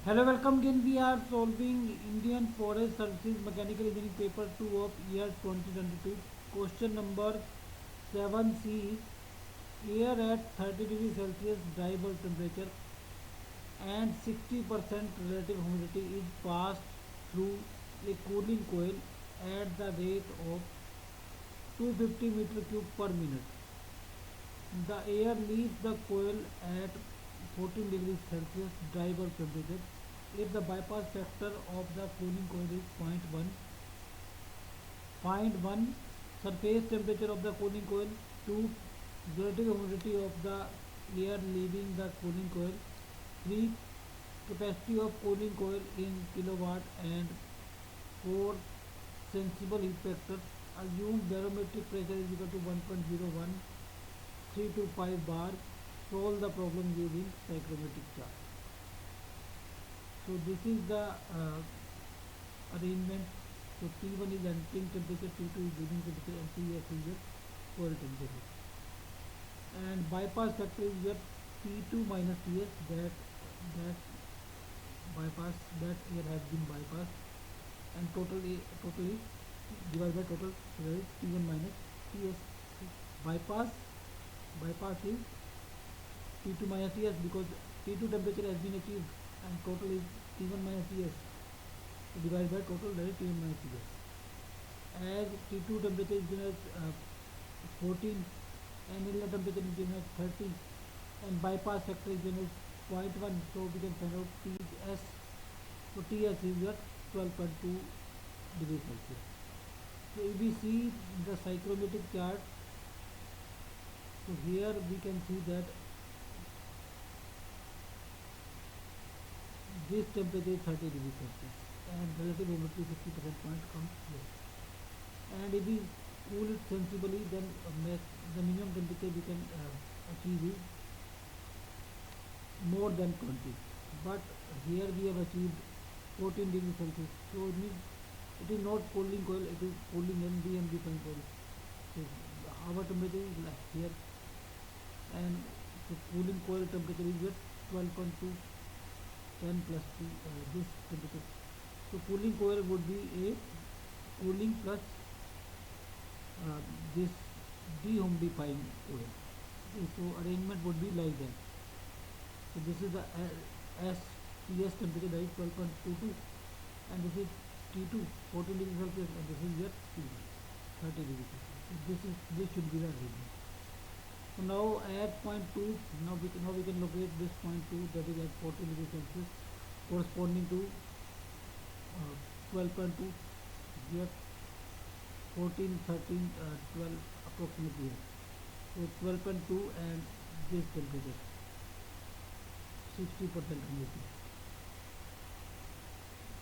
Hello, welcome again. We are solving Indian Forest Services Mechanical Engineering Paper 2 of year 2022. Question number 7C is air at 30 degrees Celsius dry bulb temperature and 60% relative humidity is passed through a cooling coil at the rate of 250 meter cube per minute. The air leaves the coil at 14 degrees Celsius dry bulb temperature. If the bypass factor of the cooling coil is 0.1, find 1 surface temperature of the cooling coil, 2 relative humidity of the air leaving the cooling coil, 3 capacity of cooling coil in kilowatt, and 4 sensible heat factor. Assume barometric pressure is equal to 1.01 3 to 5 bar. Solve the problem using psychrometric chart. So this is the arrangement. So T1 is entering temperature, T2 is leaving temperature, and Ts is your coil temperature. And bypass factor is your T2 minus Ts, that bypass, that air has been bypassed, and totally divided by total, so that is T1 minus Ts. Bypass is T2 minus Ts, because T2 temperature has been achieved and total is T1 minus Ts. So divided by total, that is T1 minus Ts. As T2 temperature is given as 14 and inlet temperature is given as 30 and bypass factor is given as 0.1, so we can find out Ts. So Ts is your 12.2 degrees Celsius. So if we see the psychrometric chart, so here we can see that this temperature is 30 degrees Celsius and relative humidity 50% point comes here. And if we cool it sensibly, then the minimum temperature we can achieve is more than 20. But here we have achieved 14 degrees Celsius. So it means it is not cooling coil, it is cooling ND coil. So our temperature is like here, and so cooling coil temperature is at 12.2 10 plus 2 this temperature. So cooling coil would be a cooling plus this dehumidifying coil. Okay, so arrangement would be like that. So this is the STS temperature, that is 12.22, and this is T2 14 degrees Celsius, and this is your T1 30 degrees Celsius. So this should be the arrangement. So now at point 2, now we can locate this point 2, that is at 14 degrees Celsius, corresponding to 12.2 here, 14, 13, 12 approximately here. So 12.2 and this temperature 60% humidity.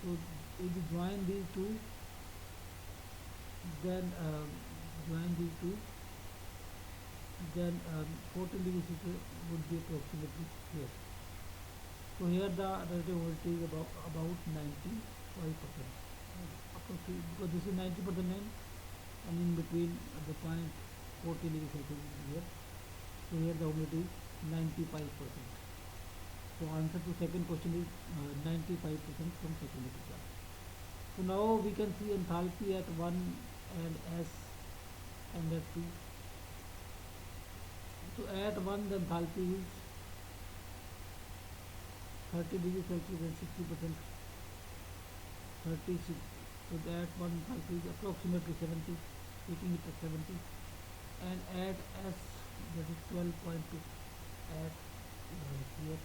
So if we join these two, then join these two, then 14 degrees Celsius would be approximately here. So here the relative humidity is about 95%. Approximately, because this is 90% and in between the point 14 degrees Celsius is here. So here the humidity is 95%. So answer to second question is 95% from psychrometric chart. So now we can see enthalpy at 1 and S and at 2. So at 1 the enthalpy is 30 degrees Celsius and 60%, 36. So that one enthalpy is approximately 70, taking it at 70. And at S, that is 12.2 at here.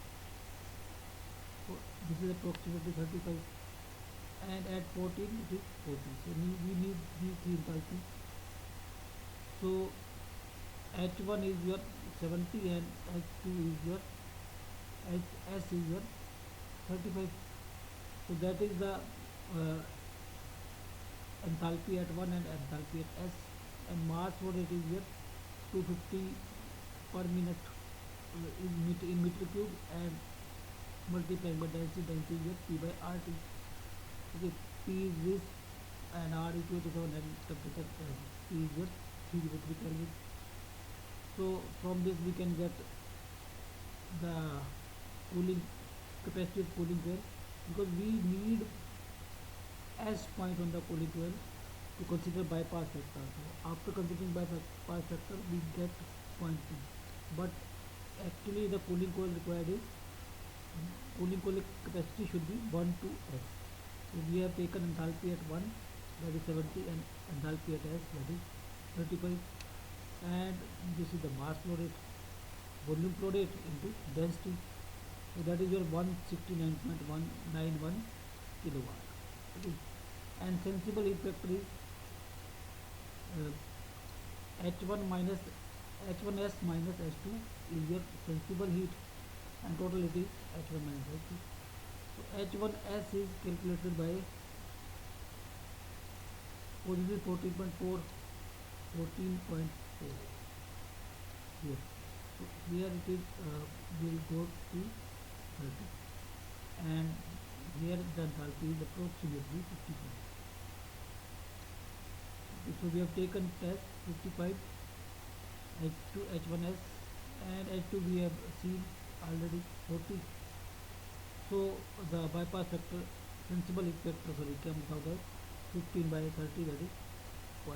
So this is approximately 35. And at 14 it is 40. So we need these three enthalpies. So H1 is your 70 and H2 is your HS is your 35. So that is the enthalpy at 1 and enthalpy at S, and mass for it is your 250 per minute in meter cube, and multiplied by density is your P by RT. Okay, P is this and R is 27 and temperature P is your 303 Kelvin. So from this we can get the cooling capacity of cooling coil. because we need S point on the cooling coil to consider bypass factor. So after considering bypass factor, we get point P. But actually, the cooling coil required is cooling coil capacity should be 1 to S. So we have taken enthalpy at 1, that is 70, and enthalpy at S, that is 35. And this is the mass flow rate, volume flow rate into density. So that is your 169.191 kilowatt. Okay. And sensible heat factor is H1 minus H1S minus H2 is your sensible heat, and total it is H1 minus H2. So H1S is calculated by position 14.4, 14.4 here. So here it is will go to 30, and here the enthalpy is approximately 55. Okay, so we have taken test 55, H2 H1S, and H2 we have seen already 40. So the bypass factor, sensible heat factor, sorry, comes out as 15 by 30, that is 0.5.